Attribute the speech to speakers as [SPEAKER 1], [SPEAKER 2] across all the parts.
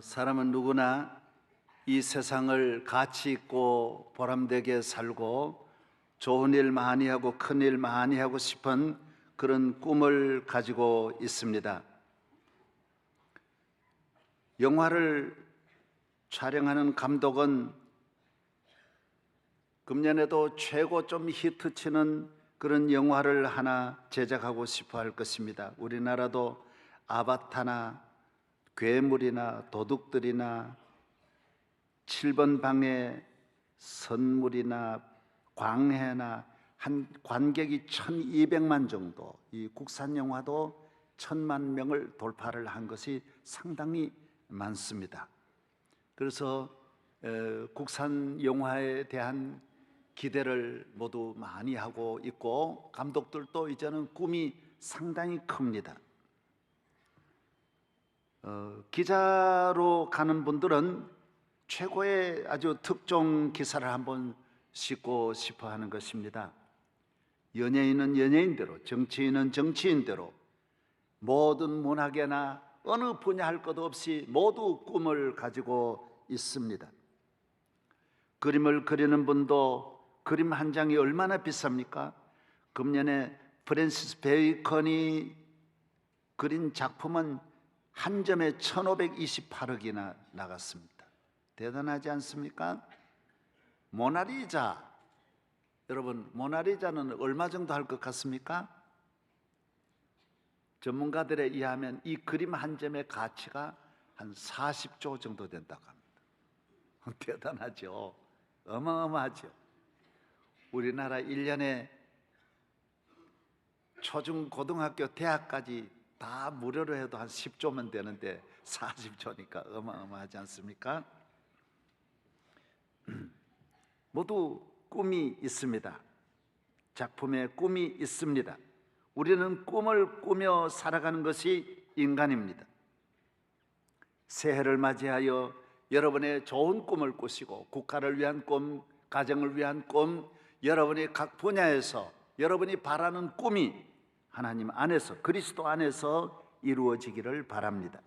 [SPEAKER 1] 사람은 누구나 이 세상을 가치 있고 보람되게 살고 좋은 일 많이 하고 큰 일 많이 하고 싶은 그런 꿈을 가지고 있습니다. 영화를 촬영하는 감독은 금년에도 최고 좀 히트치는 그런 영화를 하나 제작하고 싶어 할 것입니다. 우리나라도 아바타나 괴물이나 도둑들이나 7번 방의 선물이나 광해나 한 관객이 1200만 정도, 이 국산 영화도 1000만 명을 돌파를 한 것이 상당히 많습니다. 그래서 국산 영화에 대한 기대를 모두 많이 하고 있고, 감독들도 이제는 꿈이 상당히 큽니다. 기자로 가는 분들은 최고의 아주 특종 기사를 한번 싣고 싶어 하는 것입니다. 연예인은 연예인대로, 정치인은 정치인대로, 모든 문학계나 어느 분야 할 것 없이 모두 꿈을 가지고 있습니다. 그림을 그리는 분도 그림 한 장이 얼마나 비쌉니까? 금년에 프랜시스 베이컨이 그린 작품은 한 점에 1528억이나 나갔습니다. 대단하지 않습니까? 모나리자, 여러분, 모나리자는 얼마 정도 할 것 같습니까? 전문가들에 의하면 이 그림 한 점의 가치가 한 40조 정도 된다고 합니다. 대단하죠? 어마어마하죠? 우리나라 1년에 초중 고등학교 대학까지 다 무료로 해도 한 10조면 되는데 40조니까 어마어마하지 않습니까? 모두 꿈이 있습니다. 작품에 꿈이 있습니다. 우리는 꿈을 꾸며 살아가는 것이 인간입니다. 새해를 맞이하여 여러분의 좋은 꿈을 꾸시고, 국가를 위한 꿈, 가정을 위한 꿈, 여러분의 각 분야에서 여러분이 바라는 꿈이 하나님 안에서, 그리스도 안에서 이루어지기를 바랍니다.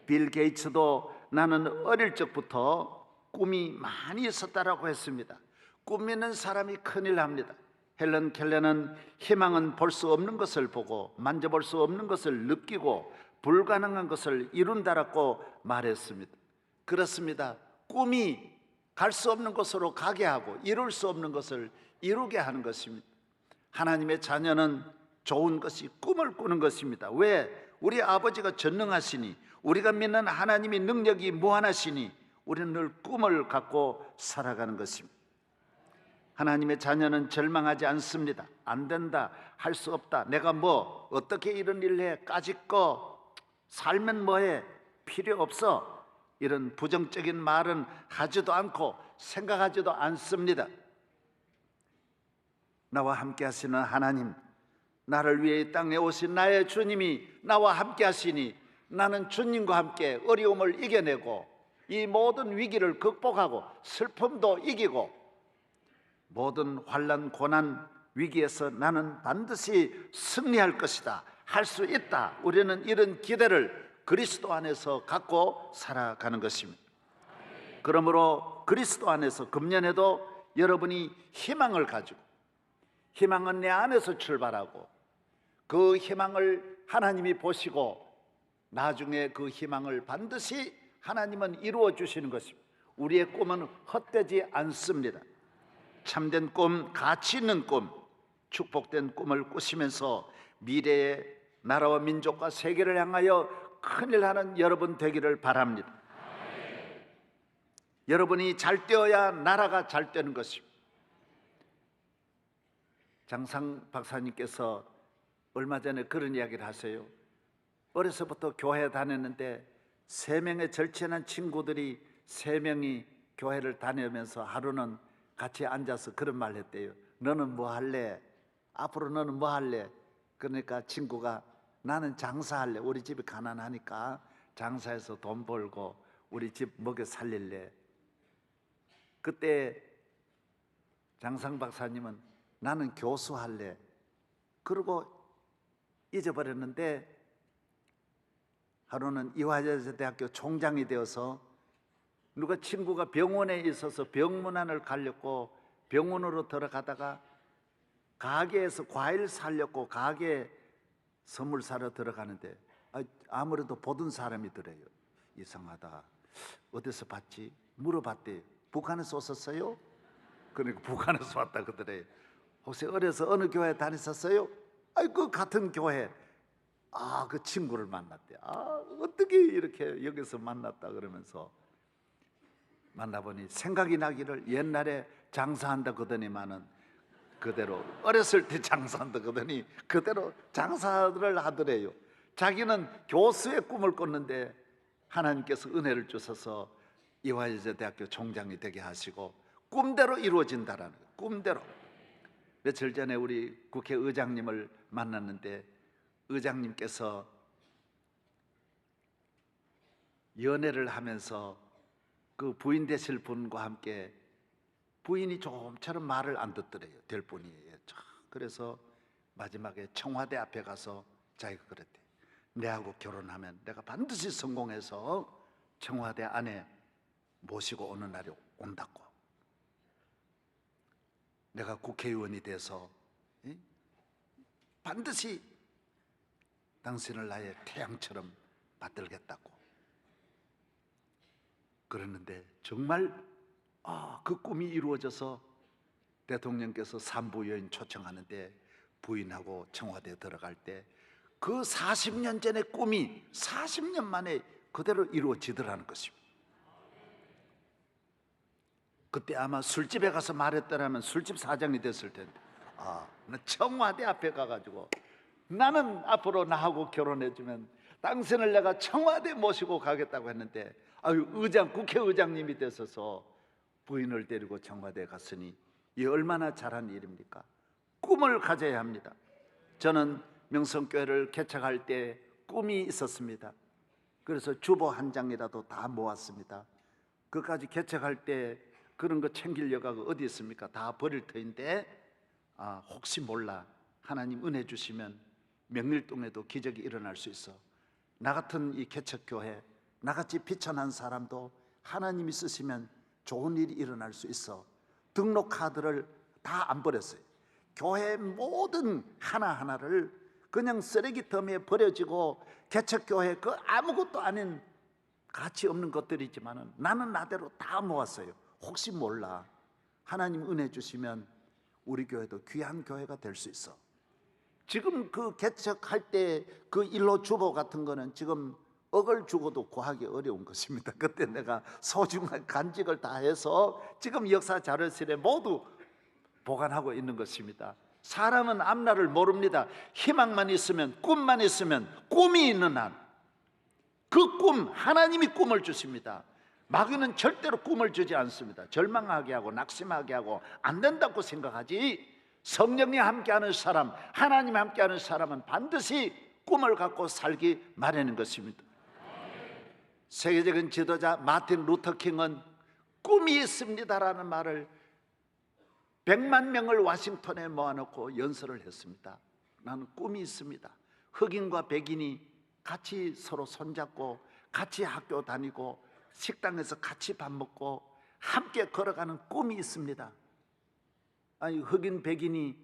[SPEAKER 1] 빌 게이츠도 나는 어릴 적부터 꿈이 많이 있었다라고 했습니다. 꿈 있는 사람이 큰일 납니다. 헬런 켈러는 희망은 볼 수 없는 것을 보고 만져볼 수 없는 것을 느끼고 불가능한 것을 이룬다라고 말했습니다. 그렇습니다. 꿈이 갈 수 없는 곳으로 가게 하고 이룰 수 없는 것을 이루게 하는 것입니다. 하나님의 자녀는 좋은 것이 꿈을 꾸는 것입니다. 왜? 우리 아버지가 전능하시니, 우리가 믿는 하나님이 능력이 무한하시니 우리는 늘 꿈을 갖고 살아가는 것입니다. 하나님의 자녀는 절망하지 않습니다. 안 된다, 할 수 없다, 내가 뭐 어떻게 이런 일을 해, 까짓거 살면 뭐해, 필요 없어, 이런 부정적인 말은 하지도 않고 생각하지도 않습니다. 나와 함께 하시는 하나님, 나를 위해 이 땅에 오신 나의 주님이 나와 함께 하시니 나는 주님과 함께 어려움을 이겨내고 이 모든 위기를 극복하고 슬픔도 이기고 모든 환난 고난 위기에서 나는 반드시 승리할 것이다, 할 수 있다. 우리는 이런 기대를 그리스도 안에서 갖고 살아가는 것입니다. 그러므로 그리스도 안에서 금년에도 여러분이 희망을 가지고, 희망은 내 안에서 출발하고 그 희망을 하나님이 보시고 나중에 그 희망을 반드시 하나님은 이루어 주시는 것입니다. 우리의 꿈은 헛되지 않습니다. 참된 꿈, 가치 있는 꿈, 축복된 꿈을 꾸시면서 미래의 나라와 민족과 세계를 향하여 큰일 하는 여러분 되기를 바랍니다. 여러분이 잘 되어야 나라가 잘 되는 것입니다. 장상 박사님께서 얼마 전에 그런 이야기를 하세요. 어려서부터 교회 다녔는데 3명의 절친한 친구들이 3명이 교회를 다니면서 하루는 같이 앉아서 그런 말 했대요. 너는 뭐 할래? 앞으로 너는 뭐 할래? 그러니까 친구가 나는 장사할래. 우리 집이 가난하니까 장사해서 돈 벌고 우리 집 먹여 살릴래. 그때 장상 박사님은 나는 교수할래. 그러고 잊어버렸는데 하루는 이화여자대학교 총장이 되어서 누가 친구가 병원에 있어서 병문안을 가렸고 병원으로 들어가다가 가게에서 과일 사려고 가게 선물 사러 들어가는데 아무래도 보던 사람이 들어요. 이상하다. 어디서 봤지? 물어봤대. 북한에서 오셨어요? 그러니까 북한에서 왔다 그러더래요. 혹시 어려서 어느 교회 다녔었어요? 그 같은 교회. 그 친구를 만났대. 어떻게 이렇게 여기서 만났다 그러면서 만나보니 생각이 나기를 옛날에 장사한다 그러더니만은 그대로 어렸을 때 장사한다 그러더니 그대로 장사를 하더래요. 자기는 교수의 꿈을 꿨는데 하나님께서 은혜를 주셔서 이화여자대학교 총장이 되게 하시고 꿈대로 이루어진다라는 거예요. 꿈대로. 며칠 전에 우리 국회의장님을 만났는데 의장님께서 연애를 하면서 그 부인 되실 분과 함께 부인이 좀처럼 말을 안 듣더래요. 될 뿐이에요. 그래서 마지막에 청와대 앞에 가서 자기가 그랬대. 내하고 결혼하면 내가 반드시 성공해서 청와대 안에 모시고 오는 날이 온다고. 내가 국회의원이 돼서 반드시 당신을 나의 태양처럼 받들겠다고. 그랬는데 정말 그 꿈이 이루어져서 대통령께서 산부여인 초청하는데 부인하고 청와대에 들어갈 때 그 40년 전의 꿈이 40년 만에 그대로 이루어지더라는 것입니다. 그때 아마 술집에 가서 말했더라면 술집 사장이 됐을 텐데 나 청와대 앞에 가가지고 나는 앞으로 나하고 결혼해주면 당신을 내가 청와대 모시고 가겠다고 했는데 국회의장님이 되셔서 부인을 데리고 청와대에 갔으니 이 얼마나 잘한 일입니까? 꿈을 가져야 합니다. 저는 명성교회를 개척할 때 꿈이 있었습니다. 그래서 주보 한 장이라도 다 모았습니다. 그까지 개척할 때 그런 거 챙길 여가가 어디 있습니까? 다 버릴 터인데 혹시 몰라 하나님 은혜 주시면 명일동에도 기적이 일어날 수 있어. 나 같은 이 개척교회, 나같이 비천한 사람도 하나님이 쓰시면 좋은 일이 일어날 수 있어. 등록 카드를 다 안 버렸어요. 교회 모든 하나하나를 그냥 쓰레기통에 버려지고 개척교회 그 아무것도 아닌 가치 없는 것들이지만은 나는 나대로 다 모았어요. 혹시 몰라 하나님 은혜 주시면 우리 교회도 귀한 교회가 될 수 있어. 지금 그 개척할 때 그 일로 주보 같은 거는 지금 억을 주고도 구하기 어려운 것입니다. 그때 내가 소중한 간직을 다 해서 지금 역사 자료실에 모두 보관하고 있는 것입니다. 사람은 앞날을 모릅니다. 희망만 있으면, 꿈만 있으면, 꿈이 있는 한 그 꿈, 하나님이 꿈을 주십니다. 마귀는 절대로 꿈을 주지 않습니다. 절망하게 하고 낙심하게 하고 안 된다고 생각하지. 성령이 함께하는 사람, 하나님 함께하는 사람은 반드시 꿈을 갖고 살기 마련인 것입니다. 세계적인 지도자 마틴 루터 킹은 꿈이 있습니다라는 말을 100만 명을 워싱턴에 모아놓고 연설을 했습니다. 나는 꿈이 있습니다. 흑인과 백인이 같이 서로 손잡고 같이 학교 다니고 식당에서 같이 밥 먹고 함께 걸어가는 꿈이 있습니다. 아니 흑인 백인이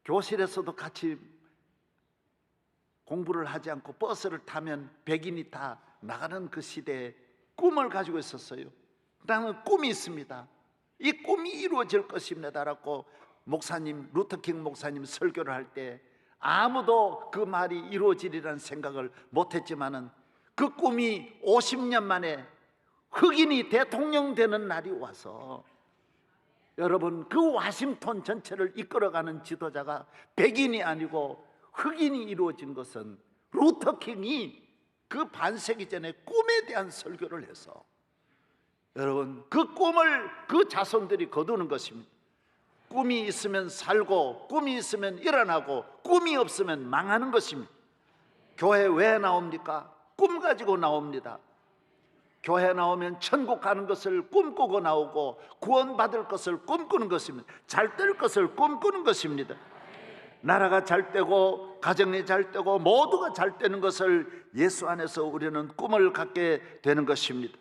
[SPEAKER 1] 교실에서도 같이 공부를 하지 않고 버스를 타면 백인이 다 나가는 그 시대에 꿈을 가지고 있었어요. 나는 꿈이 있습니다. 이 꿈이 이루어질 것입니다라고 목사님 루터킹 목사님 설교를 할 때 아무도 그 말이 이루어지리라는 생각을 못했지만은 그 꿈이 50년 만에 흑인이 대통령 되는 날이 와서 여러분 그 워싱턴 전체를 이끌어가는 지도자가 백인이 아니고 흑인이 이루어진 것은 루터킹이 그 반세기 전에 꿈에 대한 설교를 해서 여러분 그 꿈을 그 자손들이 거두는 것입니다. 꿈이 있으면 살고 꿈이 있으면 일어나고 꿈이 없으면 망하는 것입니다. 교회 왜 나옵니까? 꿈 가지고 나옵니다. 교회 나오면 천국 가는 것을 꿈꾸고 나오고 구원받을 것을 꿈꾸는 것입니다. 잘 될 것을 꿈꾸는 것입니다. 나라가 잘 되고 가정이 잘 되고 모두가 잘 되는 것을 예수 안에서 우리는 꿈을 갖게 되는 것입니다.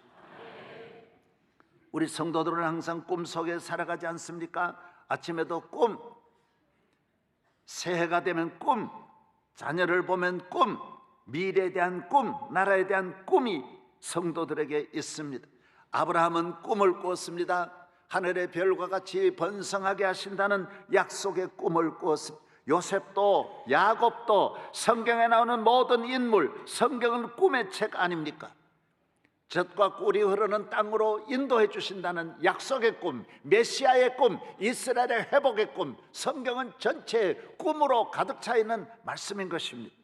[SPEAKER 1] 우리 성도들은 항상 꿈 속에 살아가지 않습니까? 아침에도 꿈, 새해가 되면 꿈, 자녀를 보면 꿈, 미래에 대한 꿈, 나라에 대한 꿈이 성도들에게 있습니다. 아브라함은 꿈을 꾸었습니다. 하늘의 별과 같이 번성하게 하신다는 약속의 꿈을 꾸었습니다. 요셉도 야곱도 성경에 나오는 모든 인물, 성경은 꿈의 책 아닙니까? 젖과 꿀이 흐르는 땅으로 인도해 주신다는 약속의 꿈, 메시아의 꿈, 이스라엘의 회복의 꿈, 성경은 전체 꿈으로 가득 차 있는 말씀인 것입니다.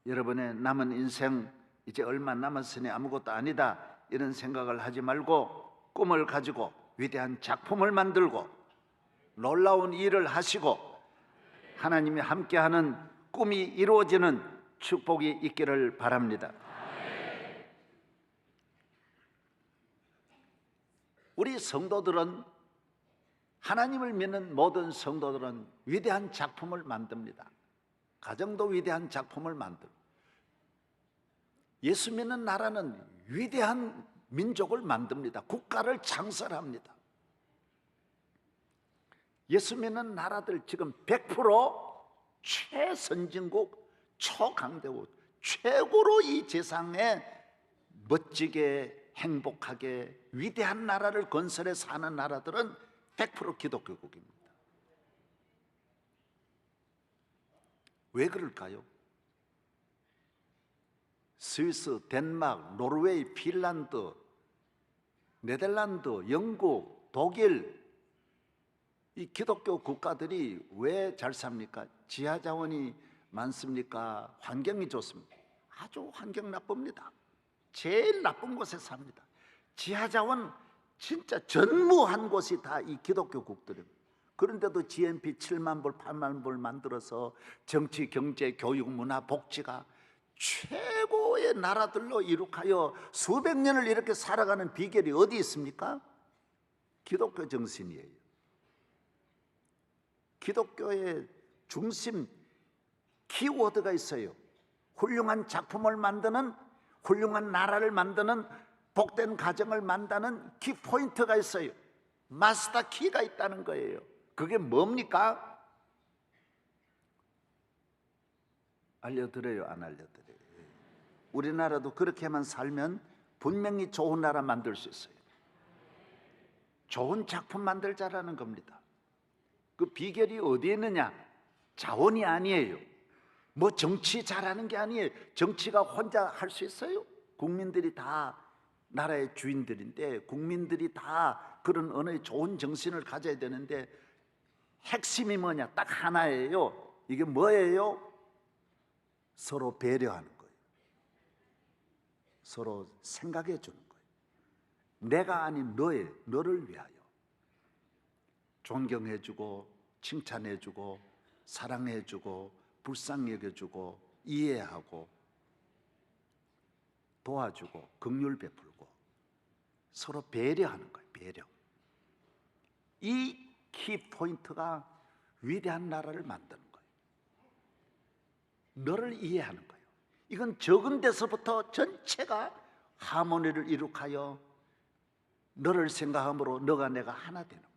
[SPEAKER 1] 여러분의 남은 인생 이제 얼마 남았으니 아무것도 아니다 이런 생각을 하지 말고 꿈을 가지고 위대한 작품을 만들고 놀라운 일을 하시고 하나님이 함께하는 꿈이 이루어지는 축복이 있기를 바랍니다. 우리 성도들은, 하나님을 믿는 모든 성도들은 위대한 작품을 만듭니다. 가정도 위대한 작품을 만들고, 예수 믿는 나라는 위대한 민족을 만듭니다. 국가를 창설합니다. 예수 믿는 나라들 지금 100% 최선진국, 초강대국, 최고로 이 세상에 멋지게 행복하게 위대한 나라를 건설해 사는 나라들은 100% 기독교국입니다. 왜 그럴까요? 스위스, 덴마크, 노르웨이, 핀란드, 네덜란드, 영국, 독일, 이 기독교 국가들이 왜 잘 삽니까? 지하 자원이 많습니까? 환경이 좋습니까? 아주 환경 나쁩니다. 제일 나쁜 곳에 삽니다. 지하 자원 진짜 전무한 곳이 다 이 기독교 국들입니다. 그런데도 GNP 7만 불, 8만 불 만들어서 정치, 경제, 교육, 문화, 복지가 최고의 나라들로 이룩하여 수백 년을 이렇게 살아가는 비결이 어디 있습니까? 기독교 정신이에요. 기독교의 중심 키워드가 있어요. 훌륭한 작품을 만드는, 훌륭한 나라를 만드는, 복된 가정을 만드는 키포인트가 있어요. 마스터 키가 있다는 거예요. 그게 뭡니까? 알려드려요, 안 알려드려요? 우리나라도 그렇게만 살면 분명히 좋은 나라 만들 수 있어요. 좋은 작품 만들자라는 겁니다. 그 비결이 어디에 있느냐? 자원이 아니에요. 뭐 정치 잘하는 게 아니에요. 정치가 혼자 할 수 있어요? 국민들이 다 나라의 주인들인데, 국민들이 다 그런 언어의 좋은 정신을 가져야 되는데, 핵심이 뭐냐? 딱 하나예요. 이게 뭐예요? 서로 배려하는 거예요. 서로 생각해 주는 거예요. 내가 아닌 너를 위하여 존경해 주고, 칭찬해 주고, 사랑해 주고, 불쌍히 여겨 주고, 이해하고, 도와주고, 긍휼 베풀고, 서로 배려하는 거예요. 배려. 이 키포인트가 위대한 나라를 만드는 거예요. 너를 이해하는 거예요. 이건 적은 데서부터 전체가 하모니를 이룩하여 너를 생각함으로 너가 내가 하나 되는 거예요.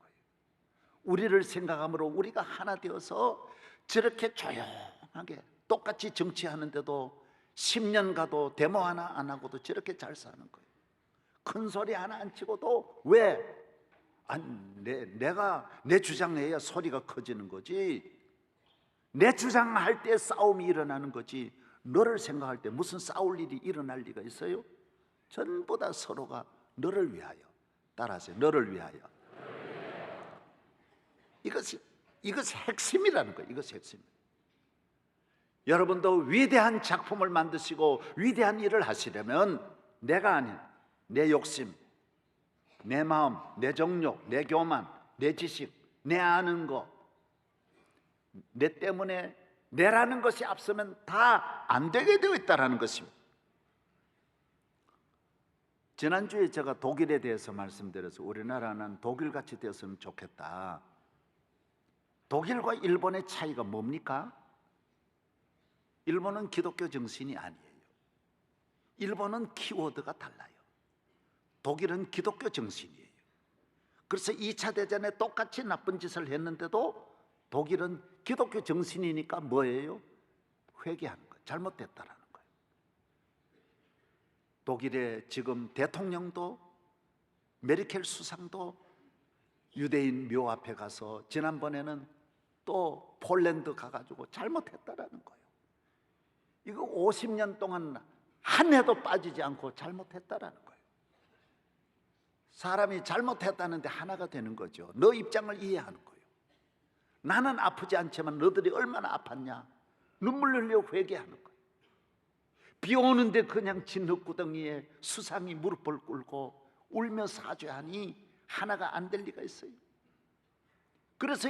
[SPEAKER 1] 우리를 생각함으로 우리가 하나 되어서 저렇게 조용하게 똑같이 정치하는데도 10년 가도 데모 하나 안 하고도 저렇게 잘 사는 거예요. 큰 소리 하나 안 치고도 왜? 아니, 내가 내 주장해야 소리가 커지는 거지. 내 주장할 때 싸움이 일어나는 거지. 너를 생각할 때 무슨 싸울 일이 일어날 리가 있어요? 전부 다 서로가 너를 위하여. 따라하세요. 너를 위하여. 이것이 핵심이라는 거예요. 이것이 핵심. 여러분도 위대한 작품을 만드시고 위대한 일을 하시려면 내가 아닌 내 욕심, 내 마음, 내 정욕, 내 교만, 내 지식, 내 아는 거, 내 때문에 내라는 것이 앞서면 다 안 되게 되어 있다는 것입니다. 지난주에 제가 독일에 대해서 말씀드려서 우리나라는 독일같이 되었으면 좋겠다. 독일과 일본의 차이가 뭡니까? 일본은 기독교 정신이 아니에요. 일본은 키워드가 달라요. 독일은 기독교 정신이에요. 그래서 2차 대전에 똑같이 나쁜 짓을 했는데도 독일은 기독교 정신이니까 뭐예요? 회개하는 거예요. 잘못됐다라는 거예요. 독일의 지금 대통령도 메르켈 수상도 유대인 묘 앞에 가서 지난번에는 또 폴란드 가가지고 잘못했다라는 거예요. 이거 50년 동안 한 해도 빠지지 않고 잘못했다라는 거예요. 사람이 잘못했다는데 하나가 되는 거죠. 너 입장을 이해하는 거예요. 나는 아프지 않지만 너들이 얼마나 아팠냐, 눈물 흘려 회개하는 거예요. 비 오는데 그냥 진흙구덩이에 수상이 무릎을 꿇고 울며 사죄하니 하나가 안 될 리가 있어요. 그래서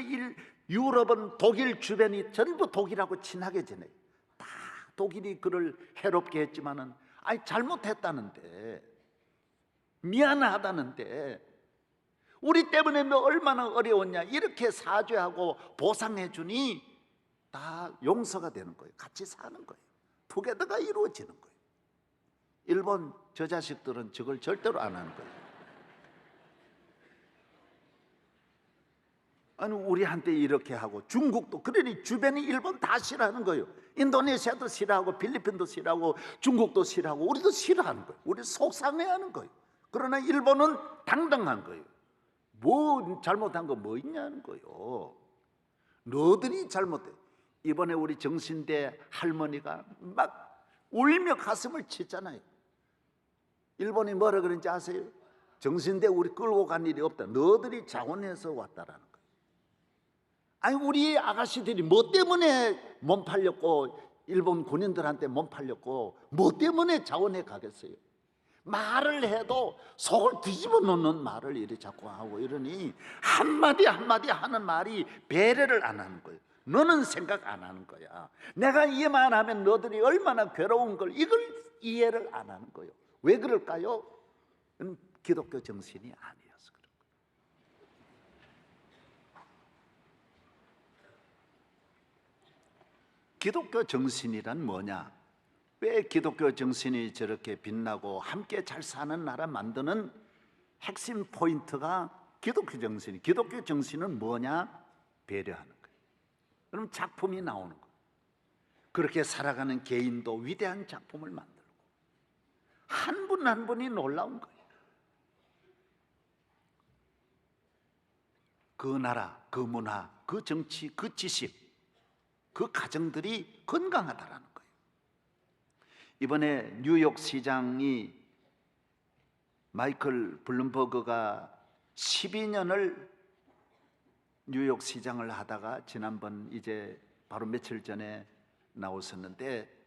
[SPEAKER 1] 유럽은 독일 주변이 전부 독일하고 친하게 지내요. 다 독일이 그를 해롭게 했지만은 아니 잘못했다는데, 미안하다는데, 우리 때문에 너 얼마나 어려웠냐 이렇게 사죄하고 보상해 주니 다 용서가 되는 거예요. 같이 사는 거예요. 투게더가 이루어지는 거예요. 일본 저 자식들은 저걸 절대로 안 하는 거예요. 아니 우리한테 이렇게 하고, 중국도 그러니 주변이 일본 다 싫어하는 거예요. 인도네시아도 싫어하고 필리핀도 싫어하고 중국도 싫어하고 우리도 싫어하는 거예요. 우리 속상해하는 거예요. 그러나 일본은 당당한 거예요. 뭐 잘못한 거 뭐 있냐는 거예요. 너들이 잘못해. 이번에 우리 정신대 할머니가 막 울며 가슴을 치잖아요. 일본이 뭐라 그런지 아세요? 정신대 우리 끌고 간 일이 없다. 너들이 자원해서 왔다라는 거예요. 아니 우리 아가씨들이 뭐 때문에 몸 팔렸고, 일본 군인들한테 몸 팔렸고, 뭐 때문에 자원해 가겠어요? 말을 해도 속을 뒤집어 놓는 말을 이리 자꾸 하고 이러니 한마디 한마디 하는 말이 배려를 안 하는 거예요. 너는 생각 안 하는 거야. 내가 이해만 하면 너들이 얼마나 괴로운 걸, 이걸 이해를 안 하는 거예요. 왜 그럴까요? 기독교 정신이 아니어서 그런 거예요. 기독교 정신이란 뭐냐? 왜 기독교 정신이 저렇게 빛나고 함께 잘 사는 나라 만드는 핵심 포인트가 기독교 정신이. 기독교 정신은 뭐냐? 배려하는 거예요. 그럼 작품이 나오는 거예요. 그렇게 살아가는 개인도 위대한 작품을 만들고, 한 분 한 분이 놀라운 거예요. 그 나라, 그 문화, 그 정치, 그 지식, 그 가정들이 건강하다라는 거예요. 이번에 뉴욕 시장이, 마이클 블룸버그가 12년을 뉴욕 시장을 하다가 지난번 이제 바로 며칠 전에 나왔었는데,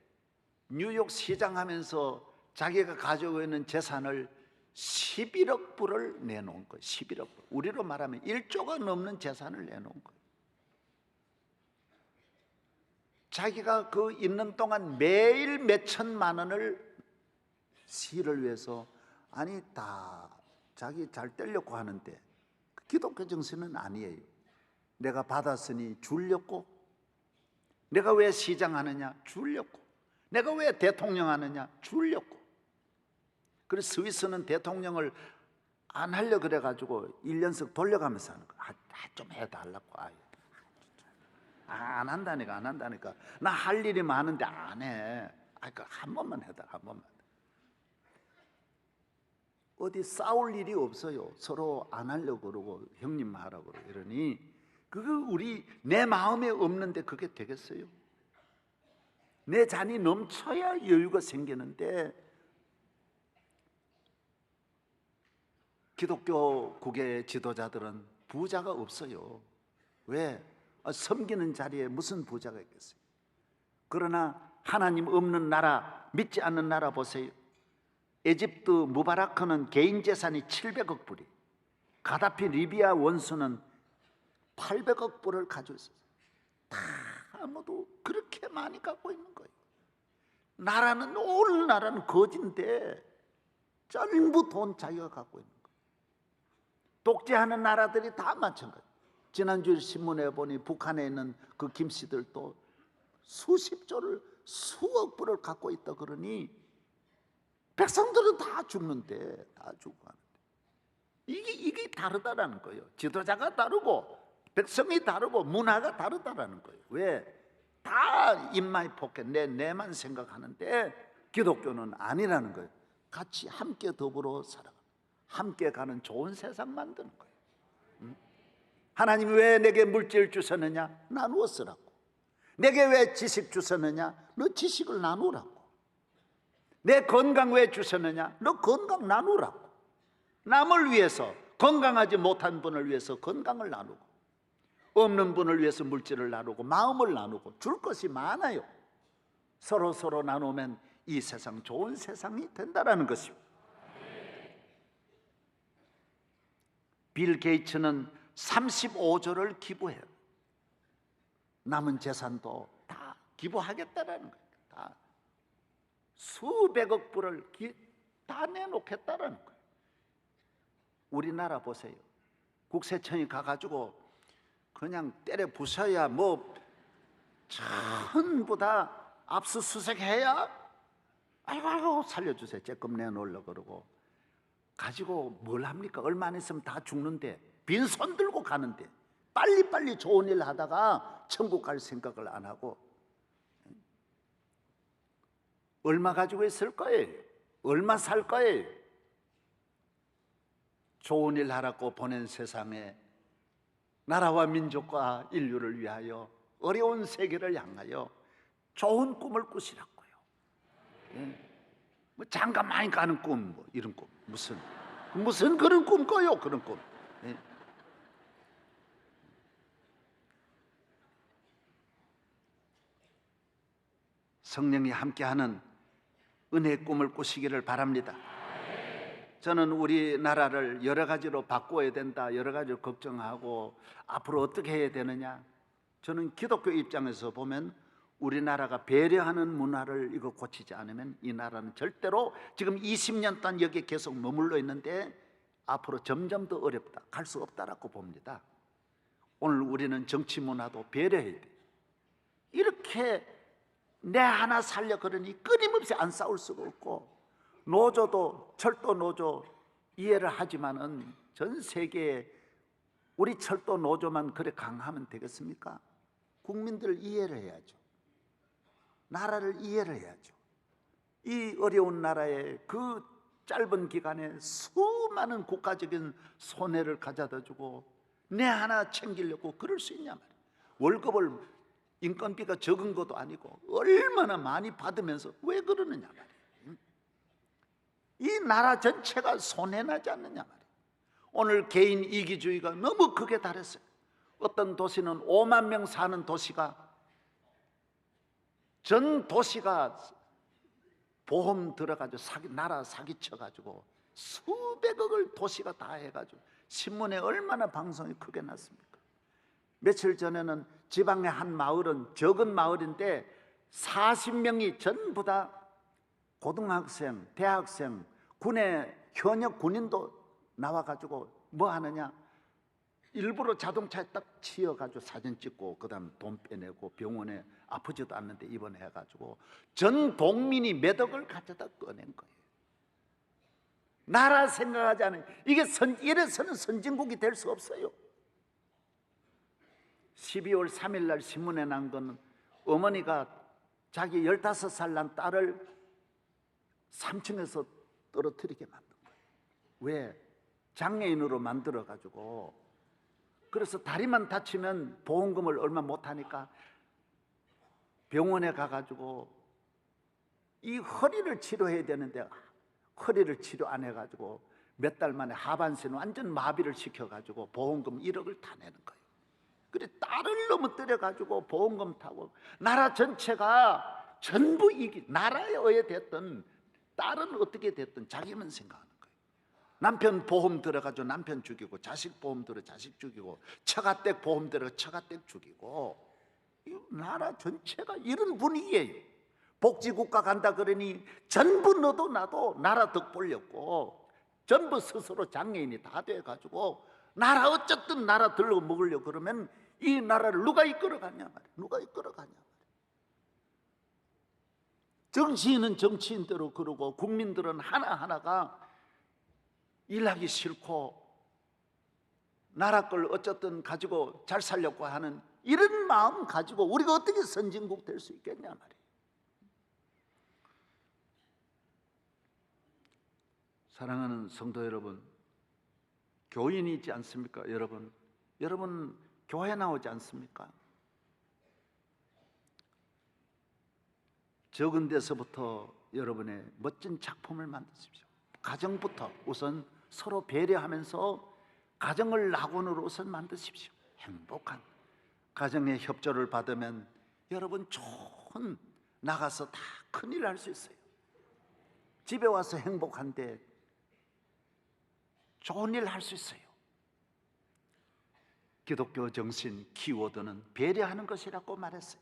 [SPEAKER 1] 뉴욕 시장 하면서 자기가 가지고 있는 재산을 11억 불을 내놓은 거예요. 11억 불. 우리로 말하면 1조가 넘는 재산을 내놓은 거예요. 자기가 그 있는 동안 매일 몇 천만 원을 시를 위해서, 아니 다 자기 잘 떼려고 하는데, 기독교 정신은 아니에요. 내가 받았으니 주려고. 내가 왜 시장 하느냐? 주려고. 내가 왜 대통령 하느냐? 주려고. 그래서 스위스는 대통령을 안 하려 그래가지고 1년씩 돌려가면서 하는 거야. 좀 해달라고. 안 한다니까, 안 한다니까. 나 할 일이 많은데 안 해. 한 번만 해달라, 한 번만. 어디 싸울 일이 없어요. 서로 안 하려고 그러고 형님 하라고 그러고 이러니, 그거 우리 내 마음에 없는데 그게 되겠어요? 내 잔이 넘쳐야 여유가 생기는데, 기독교국의 지도자들은 부자가 없어요. 왜? 섬기는 자리에 무슨 부자가 있겠어요? 그러나 하나님 없는 나라, 믿지 않는 나라 보세요. 에집트 무바라크는 개인 재산이 700억 불이, 가다피 리비아 원수는 800억 불을 가지고 있어요. 다 아무도 그렇게 많이 갖고 있는 거예요. 나라는, 온 나라는 거지인데 전부 돈 자기가 갖고 있는 거예요. 독재하는 나라들이 다 마찬가지예요. 지난주 신문에 보니 북한에 있는 그 김씨들도 수십 조를 수억 불을 갖고 있다 그러니 백성들은 다 죽는데, 다 죽고 하는데 이게 다르다라는 거예요. 지도자가 다르고 백성이 다르고 문화가 다르다라는 거예요. 왜? 다 인마이 포켓 내만 생각하는데 기독교는 아니라는 거예요. 같이 함께 더불어 살아가, 함께 가는 좋은 세상 만드는 거예요. 하나님이 왜 내게 물질 주셨느냐? 나누어 쓰라고. 내게 왜 지식 주셨느냐? 너 지식을 나누라고. 내 건강 왜 주셨느냐? 너 건강 나누라고. 남을 위해서, 건강하지 못한 분을 위해서 건강을 나누고, 없는 분을 위해서 물질을 나누고, 마음을 나누고, 줄 것이 많아요. 서로 나누면 이 세상 좋은 세상이 된다라는 것이요. 빌 게이츠는 35조를 기부해요. 남은 재산도 다 기부하겠다라는 거예요. 다 수백억 불을 다 내놓겠다라는 거예요. 우리나라 보세요. 국세청이 가가지고 그냥 때려 부숴야 뭐 전부 다 압수수색해야 아이고 살려주세요, 조금 내놓으려고 그러고 가지고 뭘 합니까? 얼마 안 있으면 다 죽는데, 빈손 들고 가는데 빨리빨리 좋은 일 하다가 천국 갈 생각을 안 하고 얼마 가지고 있을 거예요? 얼마 살 거예요? 좋은 일 하라고 보낸 세상에 나라와 민족과 인류를 위하여 어려운 세계를 향하여 좋은 꿈을 꾸시라고요. 뭐 장가 많이 가는 꿈, 뭐 이런 꿈, 무슨 그런 꿈 꿔요? 그런 꿈. 성령이 함께하는 은혜의 꿈을 꾸시기를 바랍니다. 저는 우리나라를 여러 가지로 바꿔야 된다, 여러 가지로 걱정하고 앞으로 어떻게 해야 되느냐. 저는 기독교 입장에서 보면 우리나라가 배려하는 문화를 이거 고치지 않으면 이 나라는 절대로 지금 20년 동안 여기에 계속 머물러 있는데 앞으로 점점 더 어렵다, 갈 수 없다라고 봅니다. 오늘 우리는 정치 문화도 배려해야 돼. 이렇게 내 하나 살려 그러니 끊임없이 안 싸울 수가 없고, 노조도 철도 노조 이해를 하지만은 전 세계에 우리 철도 노조만 그래 강하면 되겠습니까? 국민들을 이해를 해야죠. 나라를 이해를 해야죠. 이 어려운 나라에 그 짧은 기간에 수많은 국가적인 손해를 가져다 주고 내 하나 챙기려고 그럴 수 있냐 말이에요. 월급을 인건비가 적은 것도 아니고 얼마나 많이 받으면서 왜 그러느냐 말이에요. 이 나라 전체가 손해나지 않느냐 말이에요. 오늘 개인 이기주의가 너무 극에 달했어요. 어떤 도시는 5만 명 사는 도시가 전 도시가 보험 들어가지고 나라 사기쳐가지고 수백억을 도시가 다 해가지고 신문에 얼마나 방송이 크게 났습니까? 며칠 전에는 지방의 한 마을은 적은 마을인데 40명이 전부 다 고등학생, 대학생, 군의 현역 군인도 나와가지고 뭐 하느냐, 일부러 자동차에 딱 치여가지고 사진 찍고 그 다음 돈 빼내고 병원에 아프지도 않는데 입원해가지고 전 동민이 몇 억을 가져다 꺼낸 거예요. 나라 생각하지 않아요. 이게 이래서는 선진국이 될 수 없어요. 12월 3일 날 신문에 난 거는 어머니가 자기 15살 난 딸을 3층에서 떨어뜨리게 만든 거예요. 왜? 장애인으로 만들어가지고, 그래서 다리만 다치면 보험금을 얼마 못하니까 병원에 가가지고 이 허리를 치료해야 되는데 허리를 치료 안 해가지고 몇 달 만에 하반신을 완전 마비를 시켜가지고 보험금 1억을 다 내는 거예요. 그래 딸을 넘어뜨려가지고 보험금 타고 나라 전체가 전부 나라에 의해 됐든 딸은 어떻게 됐든 자기만 생각하는 거예요. 남편 보험 들어가지고 남편 죽이고, 자식 보험 들어 자식 죽이고, 처가댁 보험 들어 처가댁 죽이고, 이 나라 전체가 이런 분위기예요. 복지국가 간다 그러니 전부 너도 나도 나라 덕 보려고 전부 스스로 장애인이 다 돼가지고 나라 어쨌든 나라 들고 먹으려고 그러면 이 나라를 누가 이끌어가냐 말이야. 누가 이끌어가냐 말이야. 정치인은 정치인대로 그러고 국민들은 하나하나가 일하기 싫고 나라 걸 어쨌든 가지고 잘 살려고 하는 이런 마음 가지고 우리가 어떻게 선진국 될 수 있겠냐 말이에요. 사랑하는 성도 여러분, 교인이 있지 않습니까? 여러분 교회 나오지 않습니까? 적은 데서부터 여러분의 멋진 작품을 만드십시오. 가정부터 우선 서로 배려하면서 가정을 낙원으로 우선 만드십시오. 행복한 가정의 협조를 받으면 여러분 좋은 나가서 다 큰일 할 수 있어요. 집에 와서 행복한데 좋은 일 할 수 있어요. 기독교 정신 키워드는 배려하는 것이라고 말했어요.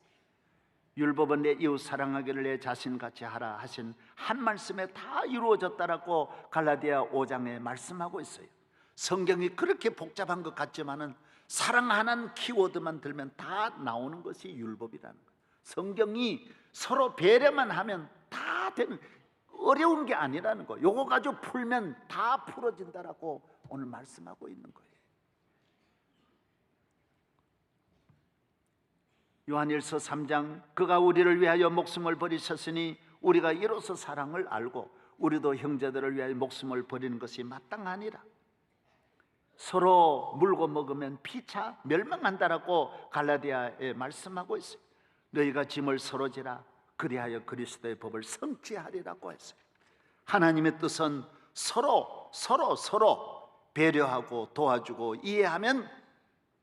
[SPEAKER 1] 율법은 내 이웃 사랑하기를 내 자신같이 하라 하신 한 말씀에 다 이루어졌다라고 갈라디아 5장에 말씀하고 있어요. 성경이 그렇게 복잡한 것 같지만은 사랑 하나는 키워드만 들면 다 나오는 것이 율법이라는 거예요. 성경이 서로 배려만 하면 다 되는, 어려운 게 아니라는 거. 요거 가지고 풀면 다 풀어진다라고 오늘 말씀하고 있는 거예요. 요한일서 3장 그가 우리를 위하여 목숨을 버리셨으니 우리가 이로써 사랑을 알고 우리도 형제들을 위하여 목숨을 버리는 것이 마땅하니라. 서로 물고 먹으면 피차 멸망한다라고 갈라디아에 말씀하고 있어요. 너희가 짐을 서로 지라 그리하여 그리스도의 법을 성취하리라고 했어요. 하나님의 뜻은 서로 배려하고 도와주고 이해하면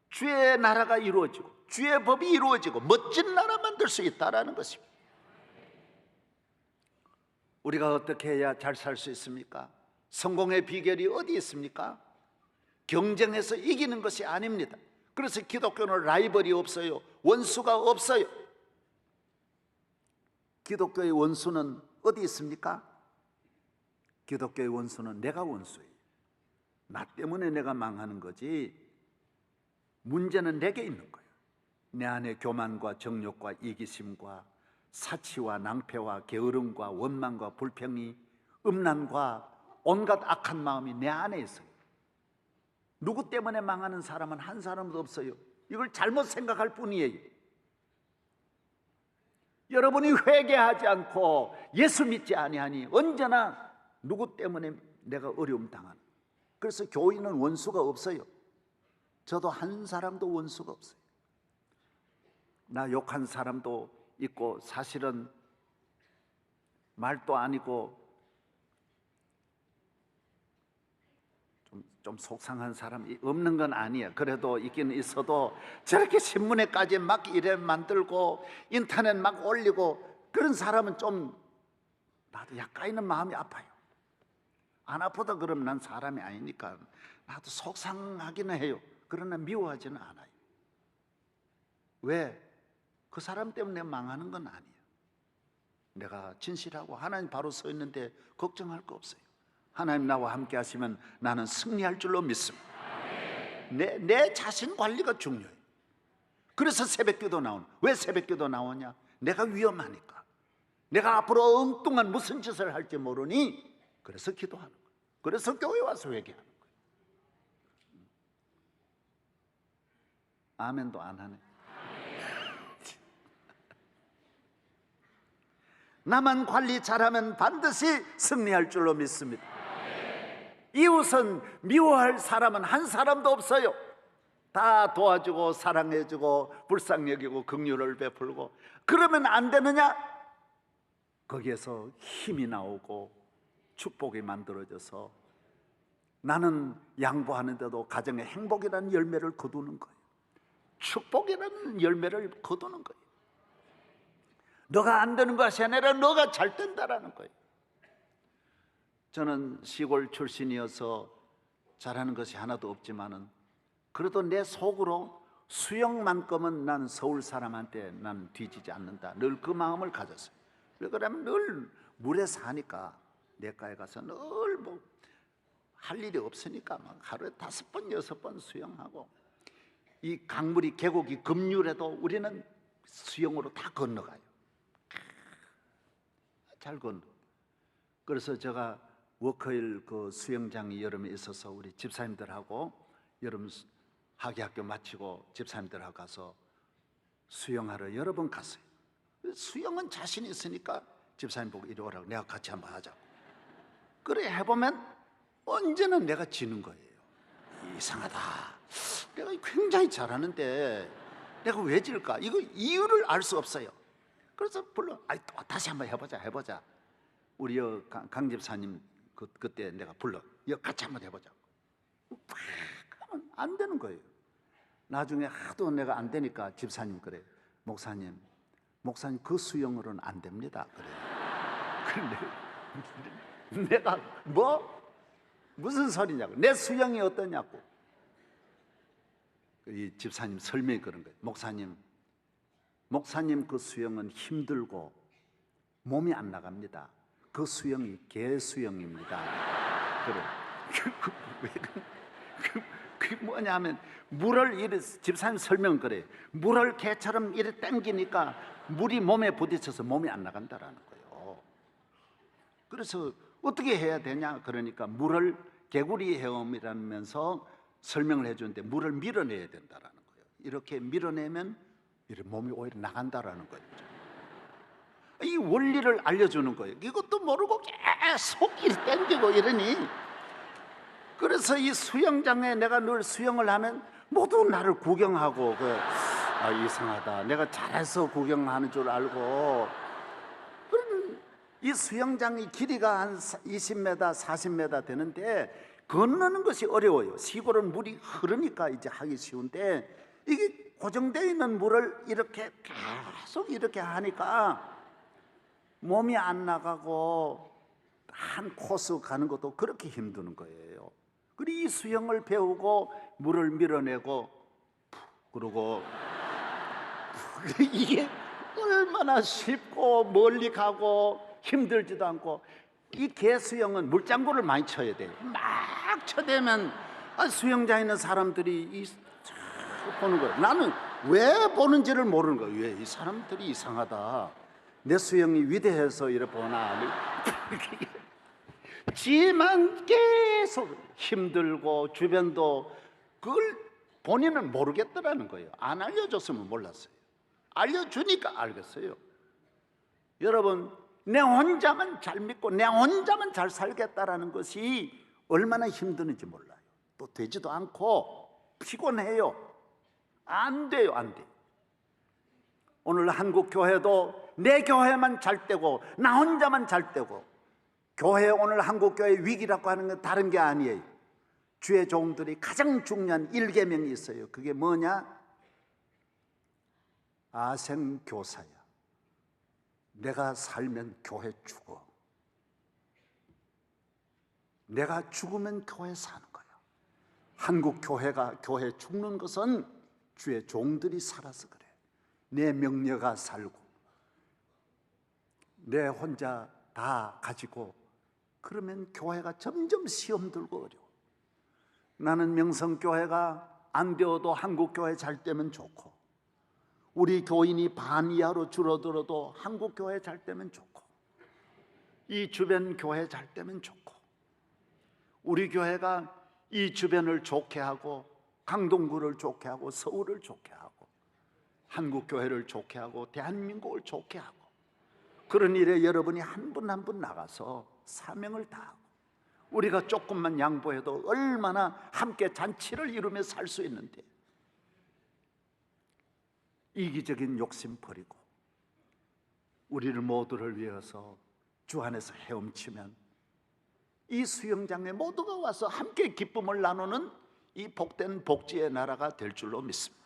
[SPEAKER 1] 주의 나라가 이루어지고 주의 법이 이루어지고 멋진 나라 만들 수 있다라는 것입니다. 우리가 어떻게 해야 잘 살 수 있습니까? 성공의 비결이 어디 있습니까? 경쟁해서 이기는 것이 아닙니다. 그래서 기독교는 라이벌이 없어요. 원수가 없어요. 기독교의 원수는 어디 있습니까? 기독교의 원수는 내가 원수예요. 나 때문에 내가 망하는 거지 문제는 내게 있는 거예요. 내 안에 교만과 정욕과 이기심과 사치와 낭패와 게으름과 원망과 불평이 음란과 온갖 악한 마음이 내 안에 있어요. 누구 때문에 망하는 사람은 한 사람도 없어요. 이걸 잘못 생각할 뿐이에요. 여러분이 회개하지 않고 예수 믿지 아니하니 언제나 누구 때문에 내가 어려움 당하는. 그래서 교인은 원수가 없어요. 저도 한 사람도 원수가 없어요. 나 욕한 사람도 있고 사실은 말도 아니고 좀 속상한 사람이 없는 건 아니에요. 그래도 있긴 있어도 저렇게 신문에까지 막 이래 만들고 인터넷 막 올리고 그런 사람은 좀 나도 약간이는 마음이 아파요. 안 아프다 그러면 난 사람이 아니니까 나도 속상하기는 해요. 그러나 미워하지는 않아요. 왜? 그 사람 때문에 망하는 건 아니에요. 내가 진실하고 하나님 바로 서 있는데 걱정할 거 없어요. 하나님 나와 함께 하시면 나는 승리할 줄로 믿습니다. 내 자신 관리가 중요해요. 그래서 새벽기도 나오는. 왜 새벽기도 나오냐? 내가 위험하니까. 내가 앞으로 엉뚱한 무슨 짓을 할지 모르니 그래서 기도하는 거예요. 그래서 교회 와서 회개하는 거예요. 아멘도 안 하네. 나만 관리 잘하면 반드시 승리할 줄로 믿습니다. 이웃은 미워할 사람은 한 사람도 없어요. 다 도와주고 사랑해주고 불쌍히 여기고 긍휼을 베풀고. 그러면 안 되느냐? 거기에서 힘이 나오고 축복이 만들어져서 나는 양보하는데도 가정의 행복이라는 열매를 거두는 거예요. 축복이라는 열매를 거두는 거예요. 너가 안 되는 것이 아니라 너가 잘 된다라는 거예요. 저는 시골 출신이어서 잘하는 것이 하나도 없지만은 그래도 내 속으로 수영만큼은 나는 서울 사람한테 나는 뒤지지 않는다. 늘 그 마음을 가졌어요. 왜 그러냐면 늘 물에 사니까 내과에 가서 늘 뭐 할 일이 없으니까 막 하루에 5번 6번 수영하고, 이 강물이 계곡이 급류해도 우리는 수영으로 다 건너가요. 잘 건너. 그래서 제가 워커힐 그 수영장이 여름에 있어서 우리 집사님들하고 여름 하계학교 마치고 집사님들하고 가서 수영하러 여러 번 갔어요. 수영은 자신 있으니까 집사님 보고 이리 오라고, 내가 같이 한번 하자고. 그래 해보면 언제나 내가 지는 거예요. 이상하다, 내가 굉장히 잘하는데 내가 왜 질까? 이거 이유를 알 수 없어요. 그래서 또 다시 한번 해보자. 우리 강 집사님 그때 내가 불러, 같이 한번 해보자. 안 되는 거예요. 나중에 하도 내가 안 되니까 집사님 그래, 목사님 그 수영으로는 안 됩니다. 그래. 내가 무슨 소리냐고, 내 수영이 어떠냐고. 이 집사님 설명이 그런 거예요. 목사님 그 수영은 힘들고 몸이 안 나갑니다. 그 수영이 개 수영입니다. 그래. 그게 뭐냐면, 물을 이래, 집사님 설명 그래, 물을 개처럼 이래 당기니까 물이 몸에 부딪혀서 몸이 안 나간다라는 거예요. 그래서 어떻게 해야 되냐 그러니까 물을 개구리 헤엄이라면서 설명을 해주는데, 물을 밀어내야 된다라는 거예요. 이렇게 밀어내면 이렇게 몸이 오히려 나간다라는 거예요. 이 원리를 알려주는 거예요. 이것도 모르고 계속 이렇게 당기고 이러니, 그래서 이 수영장에 내가 늘 수영을 하면 모두 나를 구경하고, 이상하다, 내가 잘해서 구경하는 줄 알고. 그럼 이 수영장이 길이가 한 20m, 40m 되는데 건너는 것이 어려워요. 시골은 물이 흐르니까 이제 하기 쉬운데, 이게 고정되어 있는 물을 이렇게 계속 이렇게 하니까 몸이 안 나가고 한 코스 가는 것도 그렇게 힘드는 거예요. 그리고 이 수영을 배우고 물을 밀어내고 그러고 이게 얼마나 쉽고 멀리 가고 힘들지도 않고, 이 개수영은 물장구를 많이 쳐야 돼요. 막 쳐대면 수영장에 있는 사람들이 보는 거예요. 나는 왜 보는지를 모르는 거예요. 왜 이 사람들이 이상하다, 내 수영이 위대해서 이래 보나. 지만 계속 힘들고 주변도 그걸 본인은 모르겠더라는 거예요. 안 알려줬으면 몰랐어요. 알려주니까 알겠어요. 여러분, 내 혼자만 잘 믿고 내 혼자만 잘 살겠다라는 것이 얼마나 힘드는지 몰라요. 또 되지도 않고 피곤해요. 안 돼요. 오늘 한국 교회도 내 교회만 잘 되고 나 혼자만 잘 되고, 교회, 오늘 한국 교회 위기라고 하는 건 다른 게 아니에요. 주의 종들이 가장 중요한 일계명이 있어요. 그게 뭐냐? 아생교사야. 내가 살면 교회 죽어. 내가 죽으면 교회 사는 거야. 한국 교회 죽는 것은 주의 종들이 살아서 그래. 내 명녀가 살고 내 혼자 다 가지고 그러면 교회가 점점 시험 들고 어려워. 나는 명성교회가 안 되어도 한국교회 잘 되면 좋고, 우리 교인이 반 이하로 줄어들어도 한국교회 잘 되면 좋고, 이 주변 교회 잘 되면 좋고, 우리 교회가 이 주변을 좋게 하고 강동구를 좋게 하고 서울을 좋게 하고 한국교회를 좋게 하고 대한민국을 좋게 하고, 그런 일에 여러분이 한 분 한 분 나가서 사명을 다하고, 우리가 조금만 양보해도 얼마나 함께 잔치를 이루며 살 수 있는데, 이기적인 욕심 버리고 우리를 모두를 위해서 주 안에서 헤엄치면 이 수영장에 모두가 와서 함께 기쁨을 나누는 이 복된 복지의 나라가 될 줄로 믿습니다.